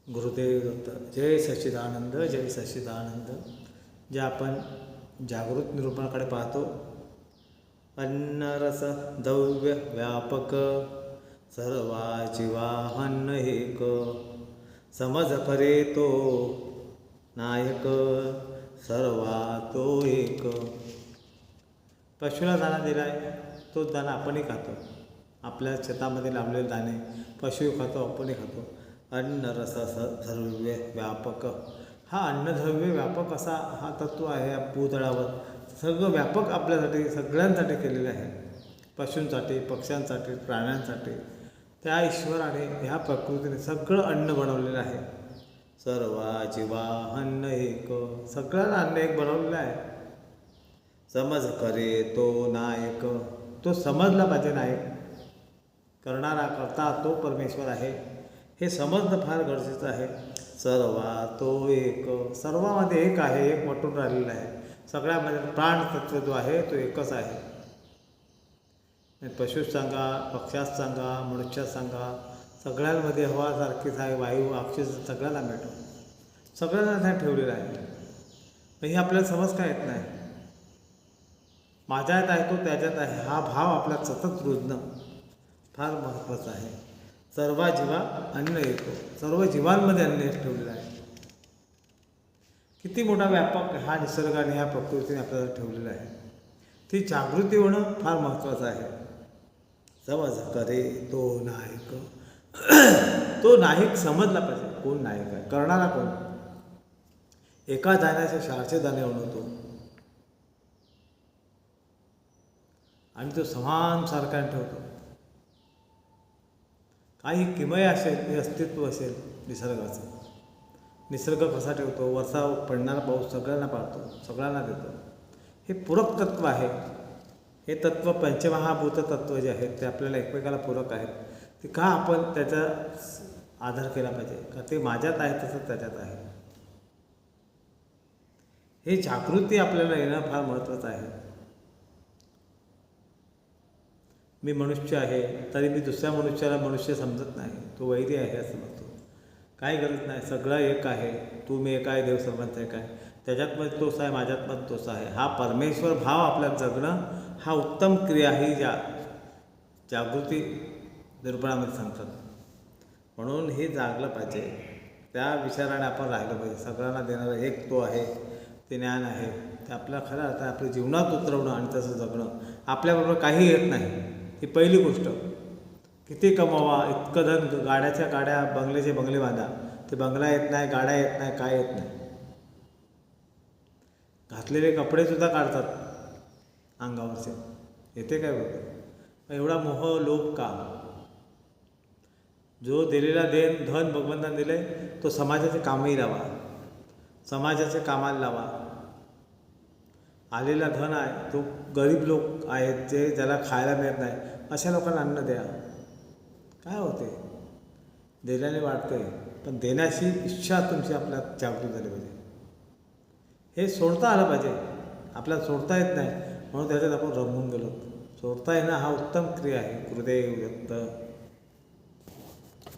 गुरुदेव दत्त. जय सच्चिदानंद, जय सच्चिदानंद. जे आपण जागृत निरूपणाकडे पाहतो, अन्नरस दव्य व्यापक सर्वा जीवाहन्न एक, समज करे तो नायक सर्वा तो एक. पशुला दाणा दिला आहे, तो दाणा आपणही खातो. आपल्या शेतामध्ये लावलेले दाणे पशु खातो, आपणही खातो. अन्नरस द्रव्य व्यापक, हा अन्नद्रव्य व्यापक असा हा तत्व आहे. या भूतळावर सगळं व्यापक आपल्यासाठी सगळ्यांसाठी केलेलं आहे. पशूंसाठी, पक्ष्यांसाठी, प्राण्यांसाठी. त्या ईश्वराने ह्या प्रकृतीने सगळं अन्न बनवलेलं आहे. सर्वा जीवा अन्न एक, सगळ्यांना अन्न एक बनवलेलं आहे. समज करे तो नायक, तो समजला पाहिजे. नायक करणारा करता तो परमेश्वर आहे, हे समजणं फार गरजेचं आहे. सर्वा तो एक, सर्वामध्ये एक आहे, एक वाटून राहिलेला आहे. सगळ्यामध्ये प्राणतत्व जो आहे तो एकच आहे. पशुत सांगा, पक्ष्यात सांगा, मनुष्यात सांगा, सगळ्यांमध्ये हवा सारखीच आहे. वायू, ऑक्सिजन सगळ्यांना मिळतो, सगळ्यांना त्या ठेवलेलं आहे. पण हे आपल्याला समज काय येत नाही. माझ्यात आहे तो त्याच्यात आहे, हा भाव आपल्यात सतत रुजणं फार महत्त्वाचं आहे. सर्व जीवा अन्न येतो, सर्व जीवांमध्ये अन्न एक ठेवलेलं आहे. किती मोठा व्यापक हा निसर्गाने, ह्या प्रकृतीने आपल्याला ठेवलेला आहे. ती जागृती होणं फार महत्त्वाचं आहे. समज करे तो नायक, तो नायक समजला पाहिजे. कोण नायक आहे, करणारा कोण. एका दाण्याचे 400 दाणे उडवतो आणि तो समान सारखा ठेवतो. काही किमया असेल, हे अस्तित्व असेल निसर्गाचं. निसर्ग कसा ठेवतो, वर्षा पडणारा पाऊस सगळ्यांना पाडतो, सगळ्यांना देतो. हे पूरक तत्व आहे. हे तत्व पंचमहाभूत तत्व जे आहेत ते आपल्याला एकमेकाला पूरक आहेत. ते का आपण त्याचा आदर केला पाहिजे, का ते माझ्यात आहे तसं त्याच्यात आहे. हे जागृती आपल्याला येणं फार महत्त्वाचं आहे. मी मनुष्य आहे तरी मी दुसऱ्या मनुष्याला मनुष्य समजत नाही, तो वैरी आहे असं म्हणतो. काही गरज नाही, सगळं एक आहे. तू मी एक आहे, देव सर्वांचा एक आहे. त्याच्यात पण तोच आहे, माझ्यात पण तोच आहे. हा परमेश्वर भाव आपल्यात जगणं हा उत्तम क्रिया ही जागृती निरूपणामध्ये सांगतात. म्हणून हे जागलं पाहिजे. त्या विचाराने आपण राहिलं पाहिजे. सगळ्यांना देणारा एक तो आहे, ते ज्ञान आहे. ते आपल्याला खरं अर्थ आपल्या जीवनात उतरवणं आणि तसं जगणं. आपल्याबरोबर काही येत नाही, ही पहिली गोष्ट. किती कमावा, इतकं धन, गाड्याच्या गाड्या, बंगल्याचे बंगले बांधा, ते बंगला येत नाही, गाड्या येत नाही, काय येत नाही. घातलेले कपडेसुद्धा काढतात अंगावरचे, येते काय बघ. एवढा मोह लोभ का. जो दिलेला धन भगवंताने दिले तो समाजाचे कामही लावा, समाजाचे कामाला लावा. आलेला धन आहे तो गरीब लोक आहेत जे ज्याला खायला मिळत नाही, अशा लोकांना अन्न द्या. काय होते, दिल्याने वाटते, पण देण्याची इच्छा तुमची आपल्यात जागृत झाली पाहिजे. हे सोडता आलं पाहिजे. आपल्याला सोडता येत नाही, म्हणून त्याच्यात आपण रमून गेलो. सोडता येणं हा उत्तम क्रिया आहे. गुरुदेव दत्त.